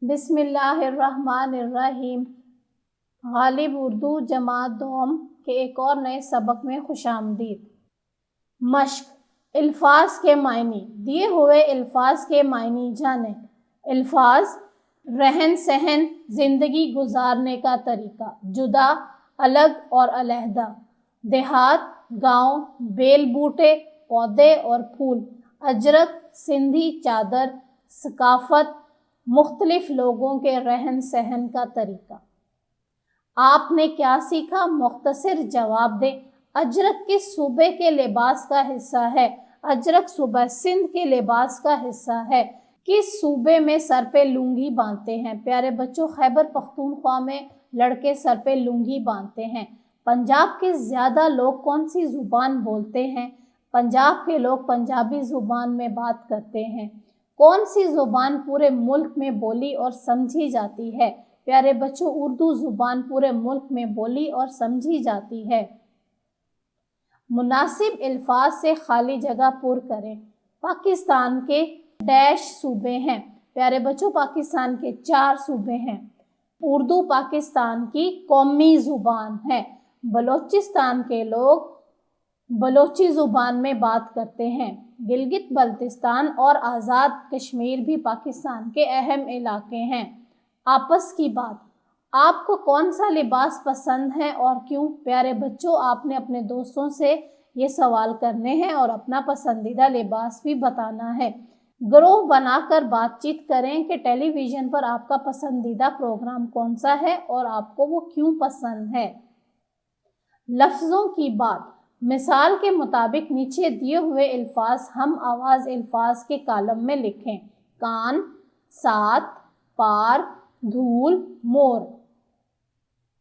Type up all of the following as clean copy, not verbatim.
बिस्मिल्लाहिर्रहमानिर्रहीम। गालिब उर्दू जमात दोम के एक और नए सबक में खुशामदीद। मश्क, अल्फाज के मायने। दिए हुए अल्फाज के मायने जाने। अल्फाज रहन सहन, ज़िंदगी गुजारने का तरीका, जुदा, अलग और अलहदा, देहात, गांव, बेल बूटे, पौधे और फूल, अजरक, सिंधी चादर, सकाफत, मुख्तलिफ लोगों के रहन सहन का तरीका। आपने क्या सीखा? मुख्तसर जवाब दे। अजरक किस सूबे के लिबास का हिस्सा है? अजरक सूबा सिंध के लिबास का हिस्सा है। किस सूबे में सर पे लुंगी बांधते हैं? प्यारे बच्चों, खैबर पख्तूनख्वा में लड़के सर पे लुंगी बांधते हैं। पंजाब के ज़्यादा लोग कौन सी ज़ुबान बोलते हैं? पंजाब के लोग पंजाबी ज़ुबान में बात करते हैं। कौन सी ज़ुबान पूरे मुल्क में बोली और समझी जाती है? प्यारे बच्चों, उर्दू ज़ुबान पूरे मुल्क में बोली और समझी जाती है। मुनासिब अल्फाज से खाली जगह पुर करें। पाकिस्तान के डैश सूबे हैं? प्यारे बच्चों, पाकिस्तान के 4 सूबे हैं। उर्दू पाकिस्तान की कौमी ज़ुबान है। बलोचिस्तान के लोग बलोची ज़ुबान में बात करते हैं। गिलगित बल्तिस्तान और आज़ाद कश्मीर भी पाकिस्तान के अहम इलाके हैं। आपस की बात। आपको कौन सा लिबास पसंद है और क्यों? प्यारे बच्चों, आपने अपने दोस्तों से ये सवाल करने हैं और अपना पसंदीदा लिबास भी बताना है। ग्रुप बनाकर बातचीत करें कि टेलीविज़न पर आपका पसंदीदा प्रोग्राम कौन सा है और आपको वो क्यों पसंद है। लफ्ज़ों की बात। मिसाल के मुताबिक नीचे दिए हुए अल्फाज हम आवाज़ अल्फाज के कालम में लिखें। कान, सात, पार, धूल, मोर।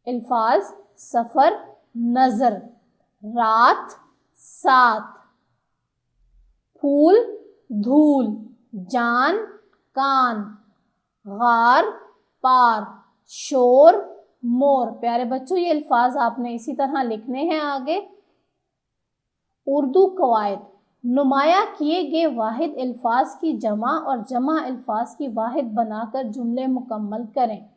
अल्फाज सफ़र, नज़र, रात, सात, फूल, धूल, जान, कान, गार, पार, शोर, मोर। प्यारे बच्चों, ये अल्फाज आपने इसी तरह लिखने हैं आगे। उर्दू कवायद। नुमाया किए गए वाहिद अल्फाज की जमा और जमा अल्फाज की वाहिद बनाकर जुमले मुकम्मल करें।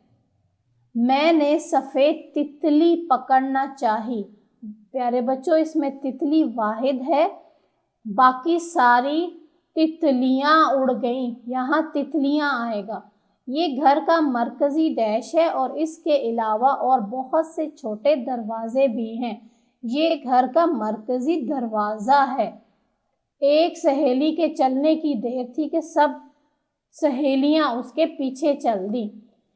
मैंने सफ़ेद तितली पकड़ना चाही। प्यारे बच्चों, इसमें तितली वाहिद है, बाकी सारी तितलियां उड़ गईं, यहाँ तितलियां आएगा। ये घर का मरकज़ी डैश है और इसके अलावा और बहुत से छोटे दरवाजे भी हैं। ये घर का मरकज़ी दरवाज़ा है। एक सहेली के चलने की देर थी कि सब सहेलियां उसके पीछे चल दी।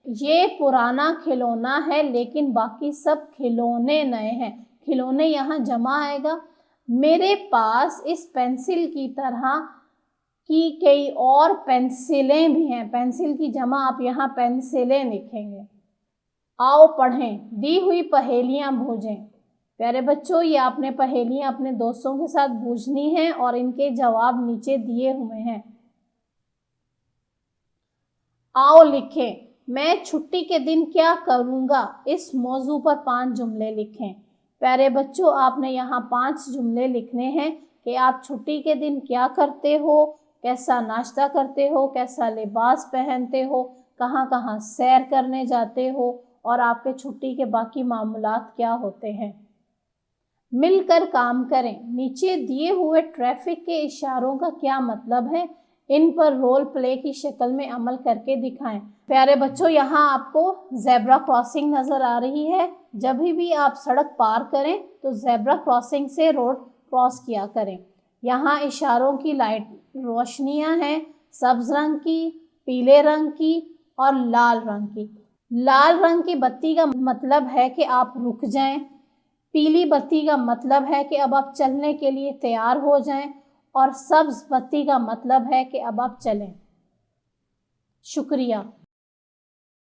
ये पुराना खिलौना है लेकिन बाकी सब खिलौने नए हैं। खिलौने यहाँ जमा आएगा। मेरे पास इस पेंसिल की तरह की कई और पेंसिलें भी हैं। पेंसिल की जमा आप यहाँ पेंसिलें लिखेंगे। आओ पढ़ें। दी हुई पहेलियाँ बूझें। प्यारे बच्चों, ये आपने पहेलियाँ अपने दोस्तों के साथ बूझनी हैं और इनके जवाब नीचे दिए हुए हैं। आओ लिखें। मैं छुट्टी के दिन क्या करूँगा? इस मौजू पर 5 जुमले लिखें। प्यारे बच्चों, आपने यहाँ 5 जुमले लिखने हैं कि आप छुट्टी के दिन क्या करते हो, कैसा नाश्ता करते हो, कैसा लिबास पहनते हो, कहाँ कहाँ सैर करने जाते हो और आपके छुट्टी के बाकी मामूलात क्या होते हैं। मिलकर काम करें। नीचे दिए हुए ट्रैफिक के इशारों का क्या मतलब है? इन पर रोल प्ले की शक्ल में अमल करके दिखाएं। प्यारे बच्चों, यहाँ आपको ज़ेब्रा क्रॉसिंग नज़र आ रही है। जब भी आप सड़क पार करें तो ज़ेब्रा क्रॉसिंग से रोड क्रॉस किया करें। यहाँ इशारों की लाइट रोशनियाँ हैं, सब्ज़ रंग की, पीले रंग की और लाल रंग की। लाल रंग की बत्ती का मतलब है कि आप रुक जाएं। पीली बत्ती का मतलब है कि अब आप चलने के लिए तैयार हो जाएं और सब्ज़ बत्ती का मतलब है कि अब आप चलें। शुक्रिया।